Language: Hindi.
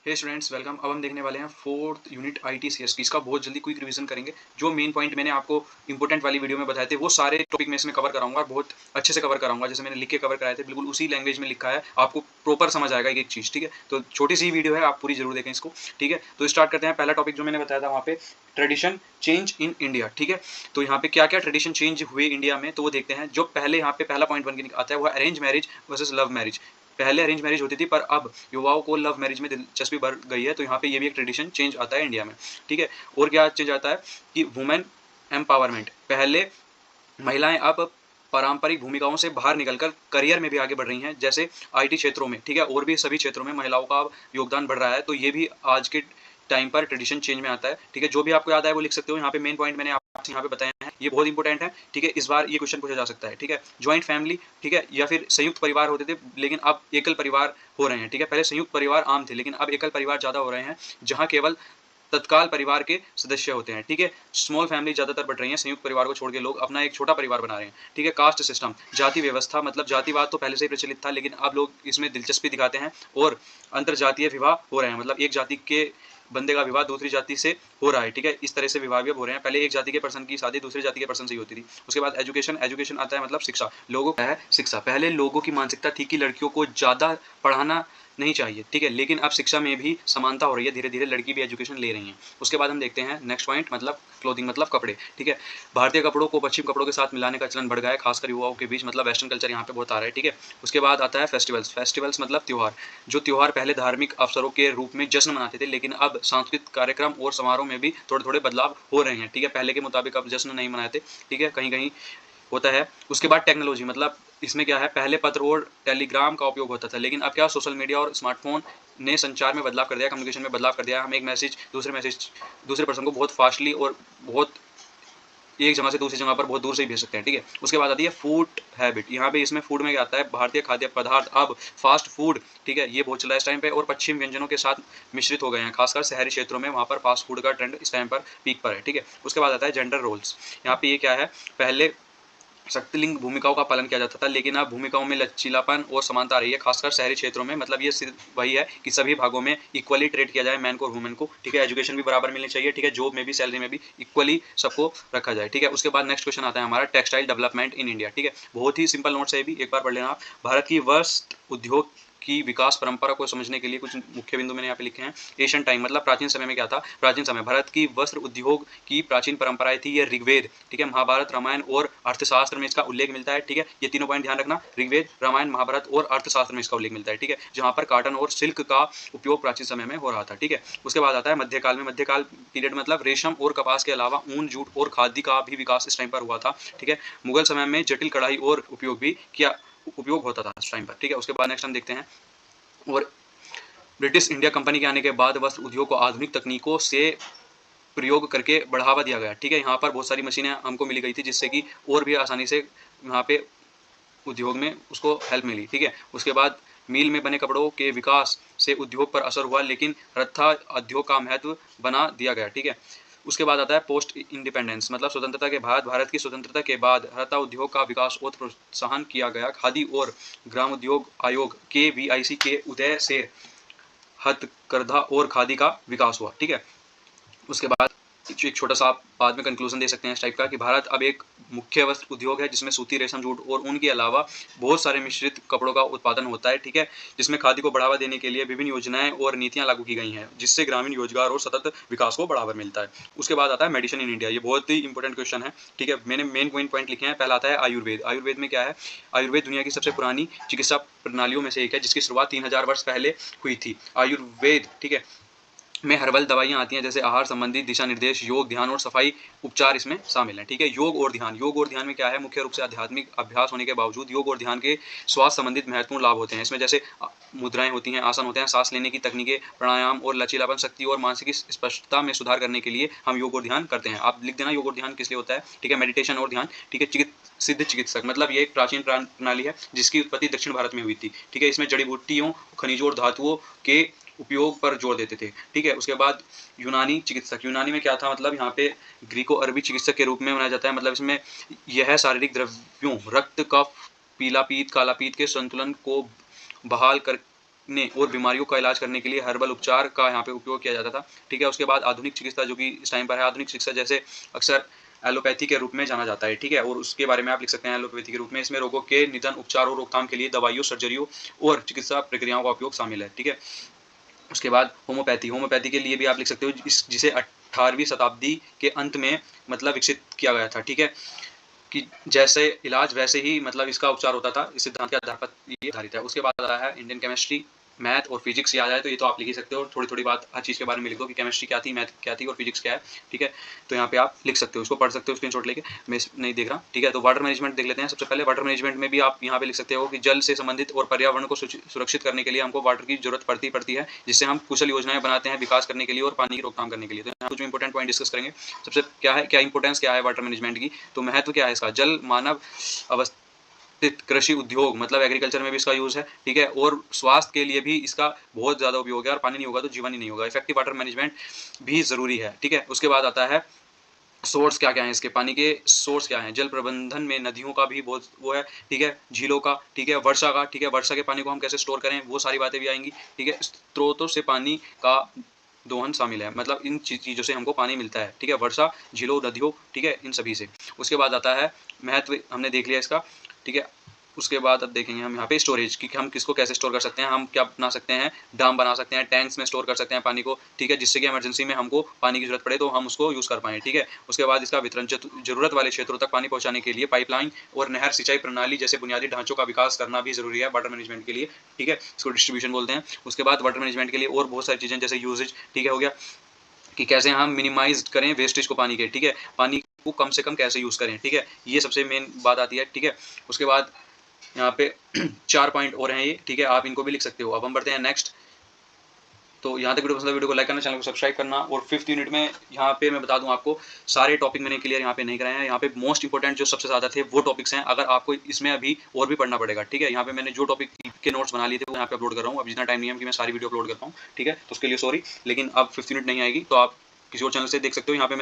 हे स्टूडेंट्स वेलकम। अब हम देखने वाले हैं फोर्थ यूनिट ITCS की। इसका बहुत जल्दी क्विक रिवीजन करेंगे। जो मेन पॉइंट मैंने आपको इंपॉर्टेंट वाली वीडियो में बताए थे वो सारे टॉपिक में इसमें कवर कराऊंगा और बहुत अच्छे से कवर कराऊंगा। जैसे मैंने लिख के कवर कराए थे बिल्कुल उसी लैंग्वेज में लिखा है, आपको प्रॉपर समझ आएगा एक एक चीज़। ठीक है, तो छोटी सी वीडियो है, आप पूरी जरूर देखें इसको। ठीक है, तो स्टार्ट करते हैं। पहला टॉपिक जो मैंने बताया था वहाँ पे ट्रेडिशन चेंज इन इंडिया। ठीक है, तो यहाँ पे क्या क्या ट्रेडिशन चेंज हुए इंडिया में तो वो देखते हैं। जो पहले यहाँ पे पहला पॉइंट बन के आता है वो arrange marriage versus love marriage. पहले अरेंज मैरिज होती थी पर अब युवाओं को लव मैरिज में दिलचस्पी बढ़ गई है, तो यहाँ पे ये भी एक ट्रेडिशन चेंज आता है इंडिया में। ठीक है, और क्या चेंज आता है कि वुमेन एम्पावरमेंट। पहले महिलाएं अब पारंपरिक भूमिकाओं से बाहर निकलकर करियर में भी आगे बढ़ रही हैं, जैसे IT क्षेत्रों में। ठीक है, और भी सभी क्षेत्रों में महिलाओं का योगदान बढ़ रहा है, तो ये भी आज के टाइम पर ट्रेडिशन चेंज में आता है। ठीक है, जो भी आपको याद है वो लिख सकते हो। यहाँ पे मेन पॉइंट मैंने आपसे यहाँ पे बताया है, ये बहुत इंपॉर्टेंट है। ठीक है, इस बार ये क्वेश्चन पूछा जा सकता है। ठीक है, ज्वाइंट फैमिली, ठीक है, या फिर संयुक्त परिवार होते थे लेकिन अब एकल परिवार हो रहे हैं। ठीक है, पहले संयुक्त परिवार आम थे लेकिन अब एकल परिवार ज्यादा हो रहे हैं, जहां केवल तत्काल परिवार के सदस्य होते हैं। ठीक है, स्मॉल फैमिली ज्यादातर बढ़ रही है, संयुक्त परिवार को छोड़ के लोग अपना एक छोटा परिवार बना रहे हैं। ठीक है, कास्ट सिस्टम, जाति व्यवस्था, मतलब जातिवाद तो पहले से ही प्रचलित था लेकिन अब लोग इसमें दिलचस्पी दिखाते हैं और अंतर जातीय विवाह हो रहे हैं। मतलब एक जाति के बंदे का विवाह दूसरी जाति से हो रहा है। ठीक है, इस तरह से विवाह भी अब हो रहे हैं। पहले एक जाति के पर्सन की शादी दूसरी जाति के पर्सन से ही होती थी। उसके बाद एजुकेशन, एजुकेशन आता है मतलब शिक्षा। लोगों का है शिक्षा। पहले लोगों की मानसिकता थी कि लड़कियों को ज्यादा पढ़ाना नहीं चाहिए। ठीक है, लेकिन अब शिक्षा में भी समानता हो रही है, धीरे धीरे लड़की भी एजुकेशन ले रही हैं। उसके बाद हम देखते हैं नेक्स्ट पॉइंट, मतलब क्लोथिंग, मतलब कपड़े। ठीक है, भारतीय कपड़ों को पश्चिम कपड़ों के साथ मिलाने का चलन बढ़ गया है, खासकर युवाओं के बीच, मतलब वेस्टर्न कल्चर यहाँ पे बहुत आ रहा है। ठीक है, उसके बाद आता है फेस्टिवल्स। फेस्टिवल्स मतलब त्योहार। जो त्योहार पहले धार्मिक अवसरों के रूप में जश्न मनाते थे लेकिन अब सांस्कृतिक कार्यक्रम और समारोह में भी थोड़े थोड़े बदलाव हो रहे हैं। ठीक है, पहले के मुताबिक अब जश्न नहीं मनाते। ठीक है, कहीं कहीं होता है। उसके बाद टेक्नोलॉजी, मतलब इसमें क्या है, पहले पत्र और टेलीग्राम का उपयोग होता था लेकिन अब क्या, सोशल मीडिया और स्मार्टफोन ने संचार में बदलाव कर दिया, कम्युनिकेशन में बदलाव कर दिया। हम एक मैसेज दूसरे पर्सन को बहुत फास्टली और बहुत एक जगह से दूसरी जगह पर बहुत दूर से ही भेज सकते हैं। ठीक है, उसके बाद आती है फूड हैबिट। यहाँ पे इसमें फूड में क्या आता है, भारतीय खाद्य पदार्थ अब फास्ट फूड, ठीक है, ये बहुत चला है इस टाइम पे, और पश्चिम व्यंजनों के साथ मिश्रित हो गए हैं, खासकर शहरी क्षेत्रों में, वहाँ पर फास्ट फूड का ट्रेंड इस टाइम पर पीक पर है। ठीक है, उसके बाद आता है जेंडर रोल्स। यहाँ पे ये क्या है, पहले शक्तिलिंग भूमिकाओं का पालन किया जाता था लेकिन अब भूमिकाओं में लचीलापन और समानता आ रही है, खासकर शहरी क्षेत्रों में। मतलब ये सिर्फ वही है कि सभी भागों में इक्वली ट्रीट किया जाए मैन को और वुमेन को। ठीक है, एजुकेशन भी बराबर मिलनी चाहिए। ठीक है, जॉब में भी, सैलरी में भी इक्वली सबको रखा जाए। ठीक है, उसके बाद नेक्स्ट क्वेश्चन आता है हमारा टेक्सटाइल डेवलपमेंट इन इंडिया। ठीक है, बहुत ही सिंपल नोट्स है, भी एक बार पढ़ लेना आप। भारत की वस्त्र उद्योग की विकास परंपरा को समझने के लिए कुछ मुख्य बिंदु मैंने यहाँ पे लिखे हैं। एशियन टाइम, मतलब प्राचीन समय में क्या था। प्राचीन समय भारत की वस्त्र उद्योग की प्राचीन परंपराएं थी, ये ऋग्वेद, ठीक है, महाभारत, रामायण और अर्थशास्त्र में इसका उल्लेख मिलता है। ठीक है, ये तीनों पॉइंट ध्यान रखना, ऋग्वेद, रामायण, महाभारत और अर्थशास्त्र में इसका उल्लेख मिलता है। ठीक है, जहां पर कॉटन और सिल्क का उपयोग प्राचीन समय में हो रहा था। ठीक है, उसके बाद आता है मध्यकाल में। मध्यकाल पीरियड मतलब रेशम और कपास के अलावा ऊन, जूट और खादी का भी विकास इस टाइम पर हुआ था। ठीक है, मुगल समय में जटिल कढ़ाई और उपयोग होता था इस टाइम पर। ठीक है, उसके बाद नेक्स्ट हम देखते हैं, और ब्रिटिश इंडिया कंपनी के आने के बाद वस्त्र उद्योग को आधुनिक तकनीकों से प्रयोग करके बढ़ावा दिया गया। ठीक है, यहाँ पर बहुत सारी मशीनें हमको मिली गई थी जिससे कि और भी आसानी से यहाँ पे उद्योग में उसको हेल्प मिली। ठीक है, उसके बाद मील में बने कपड़ों के विकास से उद्योग पर असर हुआ लेकिन रत्था उद्योग का महत्व बना दिया गया। ठीक है, उसके बाद आता है पोस्ट इंडिपेंडेंस, मतलब स्वतंत्रता के बाद, भारत की स्वतंत्रता के बाद रत्ता उद्योग का विकास और प्रोत्साहन किया गया। खादी और ग्राम उद्योग आयोग KVIC के उदय से हथकरघा और खादी का विकास हुआ। ठीक है, उसके बाद एक छोटा सा आप बाद में कंक्लूजन दे सकते हैं इस टाइप का, कि भारत अब एक मुख्य वस्त्र उद्योग है जिसमें सूती, रेशम, जूट और ऊन के अलावा बहुत सारे मिश्रित कपड़ों का उत्पादन होता है। ठीक है, जिसमें खादी को बढ़ावा देने के लिए विभिन्न योजनाएं और नीतियां लागू की गई हैं जिससे ग्रामीण रोजगार और सतत विकास को बढ़ावा मिलता है। उसके बाद आता है मेडिसिन इन इंडिया। ये बहुत ही इंपॉर्टेंट क्वेश्चन है। ठीक है, मैंने मेन पॉइंट लिखे हैं। पहला आता है आयुर्वेद। आयुर्वेद में क्या है, आयुर्वेद दुनिया की सबसे पुरानी चिकित्सा प्रणालियों में से एक है जिसकी शुरुआत 3000 वर्ष पहले हुई थी। आयुर्वेद, ठीक है, में हर्बल दवाइयाँ आती हैं, जैसे आहार संबंधी दिशा निर्देश, योग, ध्यान और सफाई उपचार इसमें शामिल हैं। ठीक है, योग और ध्यान। योग और ध्यान में क्या है, मुख्य रूप से आध्यात्मिक अभ्यास होने के बावजूद योग और ध्यान के स्वास्थ्य संबंधित महत्वपूर्ण लाभ होते हैं इसमें, जैसे मुद्राएं होती हैं, आसन होते हैं, सांस लेने की तकनीकें, प्राणायाम और लचीलापन, शक्ति और मानसिक स्पष्टता में सुधार करने के लिए हम योग और ध्यान करते हैं। आप लिख देना योग और ध्यान किस लिए होता है। ठीक है, मेडिटेशन और ध्यान। ठीक है, सिद्ध चिकित्सक, मतलब ये एक प्राचीन प्रणाली है जिसकी उत्पत्ति दक्षिण भारत में हुई थी। ठीक है, इसमें जड़ी बूटियों, खनिजों और धातुओं के उपयोग पर जोर देते थे। ठीक है, उसके बाद यूनानी चिकित्सक। यूनानी में क्या था, मतलब यहाँ पे ग्रीको अरबी चिकित्सक के रूप में मनाया जाता है। मतलब इसमें यह शारीरिक द्रव्यों, रक्त, कफ, पीला पीत, काला पीत के संतुलन को बहाल कर ने और बीमारियों का इलाज करने के लिए हर्बल उपचार का यहाँ पे उपयोग किया जाता था। ठीक है, उसके बाद आधुनिक चिकित्सा जो कि इस टाइम पर है, आधुनिक चिकित्सा जैसे अक्सर एलोपैथी के रूप में जाना जाता है। ठीक है, और उसके बारे में आप लिख सकते हैं एलोपैथी के रूप में। इसमें रोगों के निदान, उपचार और रोकथाम के लिए दवाइयों, सर्जरियों और चिकित्सा प्रक्रियाओं का उपयोग शामिल है। ठीक है, उसके बाद होम्योपैथी, होम्योपैथी के लिए भी आप लिख सकते हो जिसे 18वीं शताब्दी के अंत में मतलब विकसित किया गया था। ठीक है, कि जैसे इलाज वैसे ही मतलब इसका उपचार होता था, इस सिद्धांत के आधार पर ये आधारित है। उसके बाद आता है इंडियन केमिस्ट्री, मैथ और फिजिक्स। याद आए तो ये तो आप लिख ही सकते हो, थोड़ी थोड़ी बात हर चीज़ के बारे में लिख दो कि केमिस्ट्री क्या थी, मैथ क्या थी और फिजिक्स क्या है। ठीक है, तो यहाँ पे आप लिख सकते हो, इसको पढ़ सकते हो स्क्रीनशॉट लेके, मैं नहीं देख रहा। ठीक है, तो वाटर मैनेजमेंट देख लेते हैं। सबसे पहले वाटर मैनेजमेंट में भी आप यहाँ पे लिख सकते हो कि जल से संबंधित और पर्यावरण को सुरक्षित करने के लिए हमको वाटर की जरूरत पड़ती है, जिससे हम कुशल योजनाएं बनाते हैं विकास करने के लिए और पानी की रोकथाम करने के लिए। तो यहाँ कुछ इंपॉर्टेंट पॉइंट डिस्कस करेंगे। सबसे क्या है, क्या इंपॉर्टेंस क्या है वाटर मैनेजमेंट की, तो महत्व क्या है इसका। जल मानव अवस्थित कृषि उद्योग मतलब एग्रीकल्चर में भी इसका यूज है। ठीक है, और स्वास्थ्य के लिए भी इसका बहुत ज्यादा उपयोग है, और पानी नहीं होगा तो जीवन ही नहीं होगा। इफेक्टिव वाटर मैनेजमेंट भी जरूरी है। ठीक है, उसके बाद आता है सोर्स क्या क्या है इसके, पानी के सोर्स क्या है। जल प्रबंधन में नदियों का भी बहुत वो है। ठीक है, झीलों का, ठीक है, वर्षा का। ठीक है, वर्षा के पानी को हम कैसे स्टोर करें, वो सारी बातें भी आएंगी। ठीक है, स्रोतों से पानी का दोहन शामिल है, मतलब इन चीज़ों से हमको पानी मिलता है। ठीक है, वर्षा, झीलों, नदियों, ठीक है, इन सभी से। उसके बाद आता है महत्व, हमने देख लिया इसका। ठीक है, उसके बाद अब देखेंगे हम यहाँ पे स्टोरेज कि हम किसको कैसे स्टोर कर सकते हैं। हम क्या बना सकते हैं, डैम बना सकते हैं, टैंक्स में स्टोर कर सकते हैं पानी को। ठीक है, जिससे कि इमरजेंसी में हमको पानी की जरूरत पड़े तो हम उसको यूज़ कर पाएँ। ठीक है, उसके बाद इसका वितरण, जरूरत वाले क्षेत्रों तक पानी पहुँचाने के लिए पाइपलाइन और नहर सिंचाई प्रणाली जैसे बुनियादी ढांचों का विकास करना भी जरूरी है वाटर मैनेजमेंट के लिए। ठीक है, इसको डिस्ट्रीब्यूशन बोलते हैं। उसके बाद वाटर मैनेजमेंट के लिए और बहुत सारी चीज़ें जैसे यूजेज, ठीक है, हो गया कि कैसे हम मिनिमाइज करें वेस्टेज को पानी के। ठीक है, पानी को कम से कम कैसे यूज़ करें। ठीक है, ये सबसे मेन बात आती है। ठीक है, उसके बाद यहाँ पे 4 पॉइंट और हैं ये। ठीक है, आप इनको भी लिख सकते हो। अब हम बढ़ते हैं नेक्स्ट। तो यहाँ तक वीडियो पसंद है, वीडियो को लाइक करना, चैनल को सब्सक्राइब करना। और 5th यूनिट में यहाँ पे मैं बता दूँ आपको, सारे टॉपिक मैंने क्लियर यहाँ पे नहीं कराए हैं। यहाँ पे मोस्ट इंपॉर्टेंट जो सबसे ज़्यादा थे वो टॉपिक्स हैं। अगर आपको इसमें अभी और भी पढ़ना पड़ेगा। ठीक है, यहाँ पे मैंने जो टॉपिक के नोट्स बना लिए थे वो यहाँ पे अपलोड कर रहा हूँ। अब जितना टाइम नहीं है कि मैं सारी वीडियो अपलोड कर पाऊँ। ठीक है, तो उसके लिए सॉरी, लेकिन अब 5th यूनिट नहीं आएगी तो आप किसी और चैनल से देख सकते हो। यहाँ पे